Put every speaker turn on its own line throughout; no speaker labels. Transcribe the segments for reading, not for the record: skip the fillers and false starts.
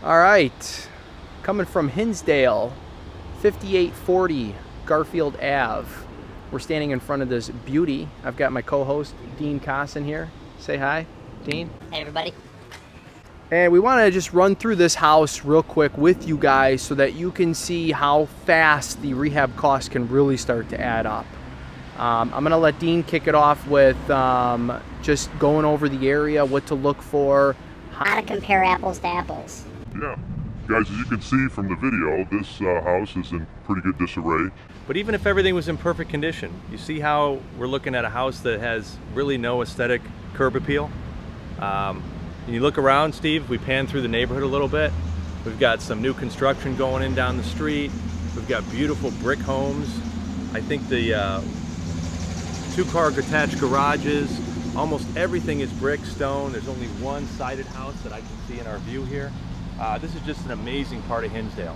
All right, coming from Hinsdale, 5840 Garfield Ave. We're standing in front of this beauty. I've got my co-host, Dean Cosson here. Say hi, Dean.
Hey, everybody.
And we want to just run through this house real quick with you guys so that you can see how fast the rehab costs can really start to add up. I'm going to let Dean kick it off with just going over the area, what to look for.
How to compare apples to apples.
Yeah, guys, as you can see from the video, this house is in pretty good disarray.
But even if everything was in perfect condition, you see how we're looking at a house that has really no aesthetic curb appeal. And you look around, Steve, we pan through the neighborhood a little bit. We've got some new construction going in down the street. We've got beautiful brick homes. I think the two-car attached garages, almost everything is brick, stone. There's only one sided house that I can see in our view here. This is just an amazing part of Hinsdale.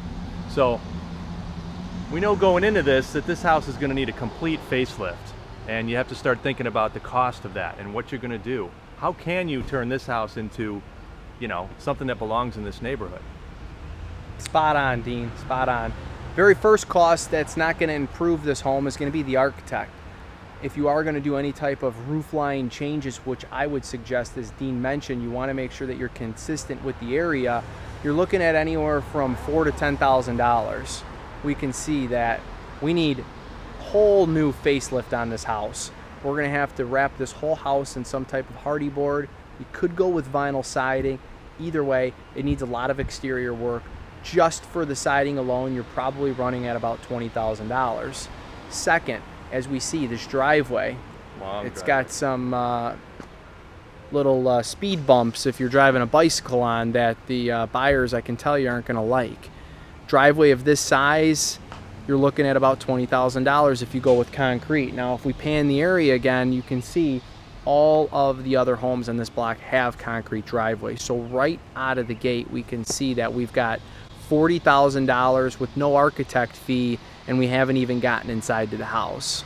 So we know going into this that this house is going to need a complete facelift, and you have to start thinking about the cost of that and what you're going to do. How can you turn this house into, you know, something that belongs in this neighborhood?
Spot on, Dean, spot on. Very first cost that's not going to improve this home is going to be the architect. If you are going to do any type of roof line changes, which I would suggest, as Dean mentioned, you want to make sure that you're consistent with the area. You're looking at anywhere from $4,000 to $10,000. We can see that we need whole new facelift on this house. We're going to have to wrap this whole house in some type of hardy board. You could go with vinyl siding. Either way, it needs a lot of exterior work. Just for the siding alone, you're probably running at about $20,000. Second, as we see this driveway, it's got some little speed bumps if you're driving a bicycle on that the buyers, I can tell you, aren't going to like. Driveway of this size, you're looking at about $20,000 if you go with concrete. Now, if we pan the area again, you can see all of the other homes in this block have concrete driveways. So right out of the gate, we can see that we've got $40,000 with no architect fee, and we haven't even gotten inside to the house.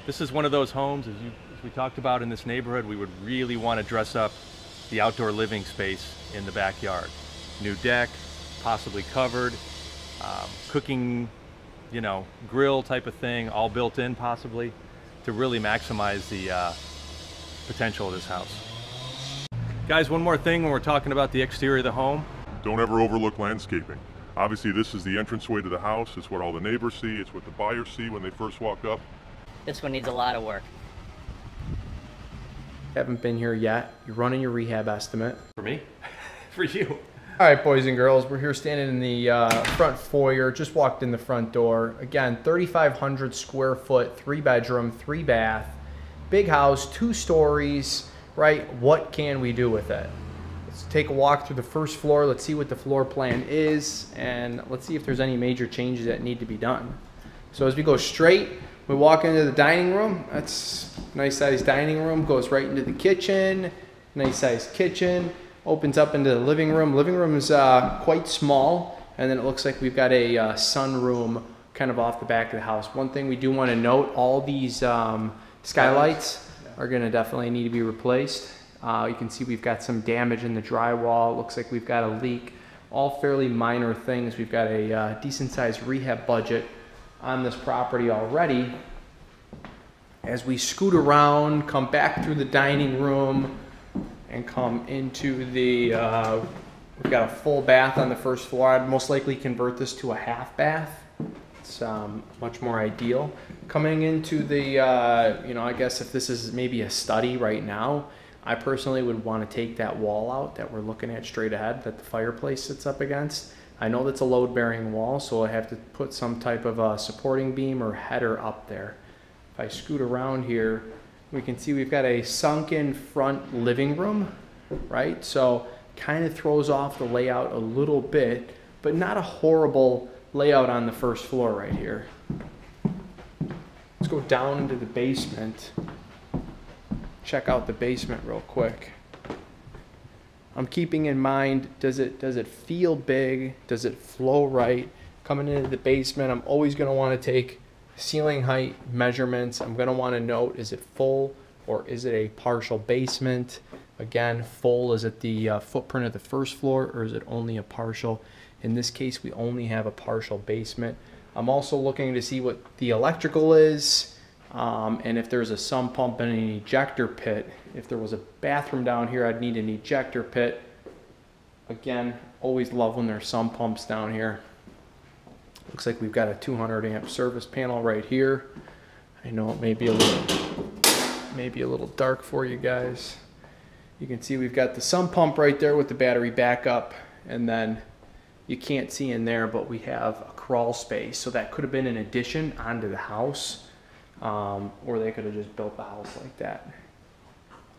This is one of those homes, as we talked about in this neighborhood, we would really want to dress up the outdoor living space in the backyard. New deck, possibly covered, cooking, you know, grill type of thing, all built in possibly, to really maximize the potential of this house. Guys, one more thing when we're talking about the exterior of the home.
Don't ever overlook landscaping. Obviously, this is the entranceway to the house. It's what all the neighbors see. It's what the buyers see when they first walk up.
This one needs a lot of work.
Haven't been here yet. You're running your rehab estimate.
For me? For you?
All right, boys and girls, we're here standing in the front foyer. Just walked in the front door. Again, 3,500 square foot, 3-bedroom, 3-bath, big house, 2 stories, right? What can we do with it? Let's take a walk through the first floor. Let's see what the floor plan is, and let's see if there's any major changes that need to be done. So as we go straight, we walk into the dining room. That's a nice sized dining room, goes right into the kitchen, nice sized kitchen. Opens up into the living room. Living room is quite small, and then it looks like we've got a sunroom kind of off the back of the house. One thing we do want to note, all these skylights are going to definitely need to be replaced. You can see we've got some damage in the drywall. It looks like we've got a leak. All fairly minor things. We've got a decent sized rehab budget on this property already. As we scoot around, come back through the dining room, and come into the, we've got a full bath on the first floor. I'd most likely convert this to a half bath. It's much more ideal. Coming into the, you know, I guess if this is maybe a study right now, I personally would want to take that wall out that we're looking at straight ahead that the fireplace sits up against. I know that's a load-bearing wall, so I have to put some type of a supporting beam or header up there. If I scoot around here, we can see we've got a sunken front living room, right? So kind of throws off the layout a little bit, but not a horrible layout on the first floor right here. Let's go down into the basement. Check out the basement real quick. I'm keeping in mind, does it feel big? Does it flow right? Coming into the basement, I'm always going to want to take ceiling height measurements. I'm going to want to note, is it full or is it a partial basement? Again, full, is it the footprint of the first floor, or is it only a partial? In this case, we only have a partial basement. I'm also looking to see what the electrical is, and if there's a sump pump and an ejector pit. If there was a bathroom down here, I'd need an ejector pit. Again, always love when there's sump pumps down here. Looks like we've got a 200 amp service panel right here. I know it may be a little dark for you guys. You can see we've got the sump pump right there with the battery backup, and then you can't see in there, but we have a crawl space. So that could have been an addition onto the house, or they could have just built the house like that.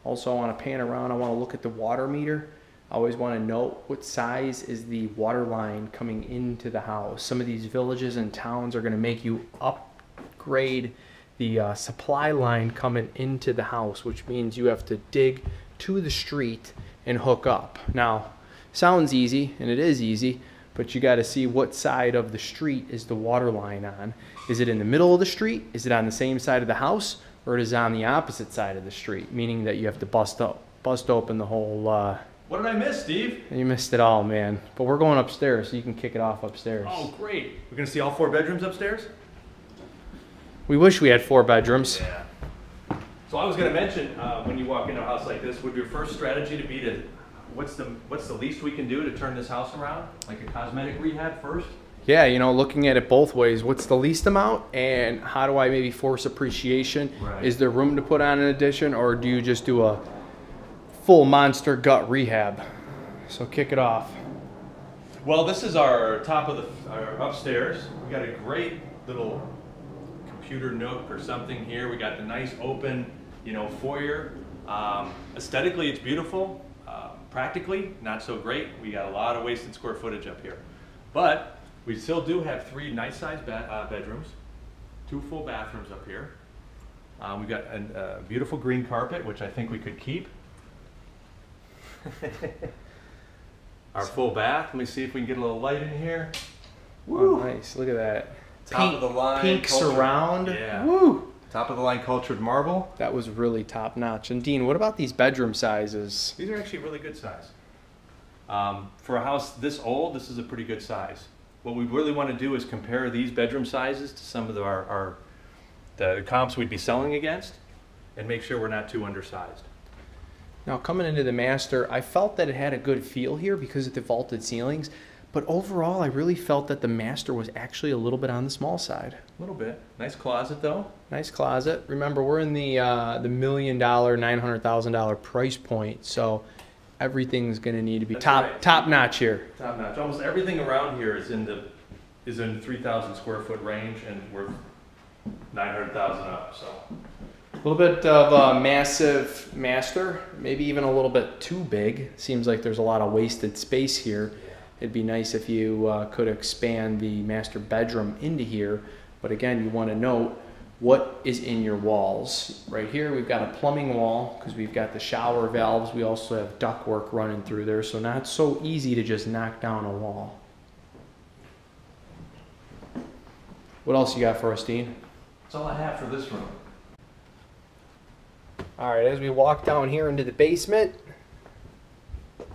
Also, I want to pan around. I want to look at the water meter. I always want to note what size is the water line coming into the house. Some of these villages and towns are going to make you upgrade the supply line coming into the house, which means you have to dig to the street and hook up. Now, sounds easy, and it is easy, but you got to see what side of the street is the water line on. Is it in the middle of the street? Is it on the same side of the house? Or is it on the opposite side of the street? Meaning that you have to bust open the whole...
What did I miss, Steve?
You missed it all, man. But we're going upstairs, so you can kick it off upstairs.
Oh, great. We're going to see all 4 bedrooms upstairs?
We wish we had 4 bedrooms.
Yeah. So I was going to mention, when you walk into a house like this, would your first strategy to be to, what's the least we can do to turn this house around? Like a cosmetic rehab first?
Yeah, you know, looking at it both ways. What's the least amount, and how do I maybe force appreciation?
Right.
Is there room to put on an addition, or do you just do a full monster gut rehab? So kick it off.
Well, this is our top of our upstairs. We got a great little computer nook or something here. We got the nice open, you know, foyer. Aesthetically, it's beautiful. Practically, not so great. We got a lot of wasted square footage up here. But we still do have 3 nice-sized bedrooms, 2 full bathrooms up here. We've got a beautiful green carpet, which I think we could keep. Our full bath. Let me see if we can get a little light in here.
Woo. Oh, nice. Look at that.
Top of the line.
Pink surround.
Yeah.
Woo.
Top of the line cultured marble.
That was really top notch. And Dean, what about these bedroom sizes?
These are actually really good size. For a house this old, this is a pretty good size. What we really want to do is compare these bedroom sizes to some of the comps we'd be selling against, and make sure we're not too undersized.
Now, coming into the master, I felt that it had a good feel here because of the vaulted ceilings, but overall, I really felt that the master was actually a little bit on the small side.
A little bit. Nice closet, though.
Nice closet. Remember, we're in the $1 million, $900,000 price point, so everything's going to need to be top notch here.
Top notch. Almost everything around here is in the 3,000 square foot range, and we're 900,000 up. So
a little bit of a massive master, maybe even a little bit too big. Seems like there's a lot of wasted space here. It'd be nice if you could expand the master bedroom into here, but again, you want to note what is in your walls. Right here, we've got a plumbing wall because we've got the shower valves. We also have ductwork running through there, so not so easy to just knock down a wall. What else you got for us, Dean?
that's all I have for this room.
All right, as we walk down here into the basement,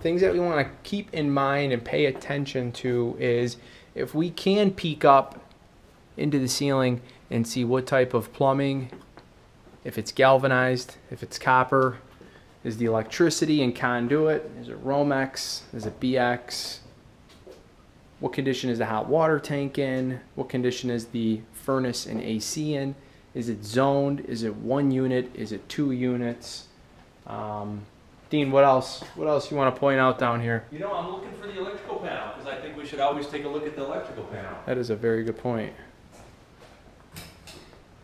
things that we want to keep in mind and pay attention to is if we can peek up into the ceiling and see what type of plumbing, if it's galvanized, if it's copper, is the electricity and conduit, is it Romex, is it BX, what condition is the hot water tank in, what condition is the furnace and AC in, is it zoned, is it 1 unit, is it 2 units, Dean, what else you want to point out down here?
You know, I'm looking for the electrical panel because I think we should always take a look at the electrical panel.
That is a very good point.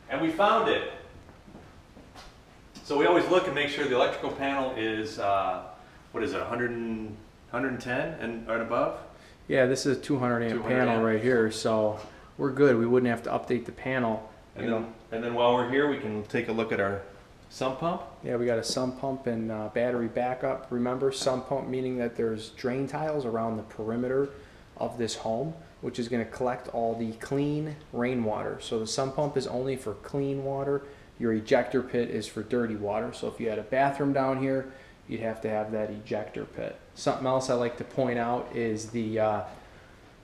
And we found it. So we always look and make sure the electrical panel is, what is it, 110 and above?
Yeah, this is a 200 amp
200
panel
amp.
right here, so we're good. We wouldn't have to update the panel.
And then while we're here, we can take a look at our sump pump.
Yeah, we got a sump pump and battery backup. Remember, sump pump meaning that there's drain tiles around the perimeter of this home, which is going to collect all the clean rainwater. So the sump pump is only for clean water. Your ejector pit is for dirty water. So if you had a bathroom down here, you'd have to have that ejector pit. Something else I like to point out is the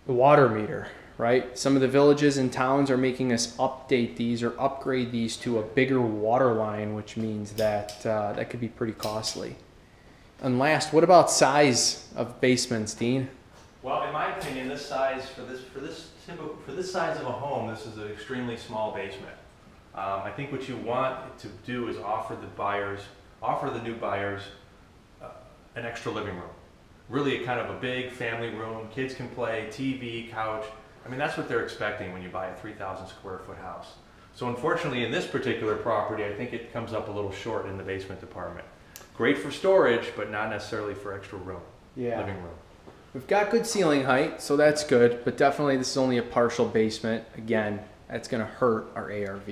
water meter, right? Some of the villages and towns are making us update these or upgrade these to a bigger water line, which means that that could be pretty costly. And last, what about size of basements, Dean?
Well, in my opinion, this size for this size of a home, this is an extremely small basement. I think what you want to do is offer the new buyers an extra living room. Really a kind of a big family room. Kids can play, TV, couch. I mean, that's what they're expecting when you buy a 3,000 square foot house. So unfortunately, in this particular property, I think it comes up a little short in the basement department. Great for storage, but not necessarily for extra room, living room.
We've got good ceiling height, so that's good, but definitely this is only a partial basement. Again, that's gonna hurt our ARV.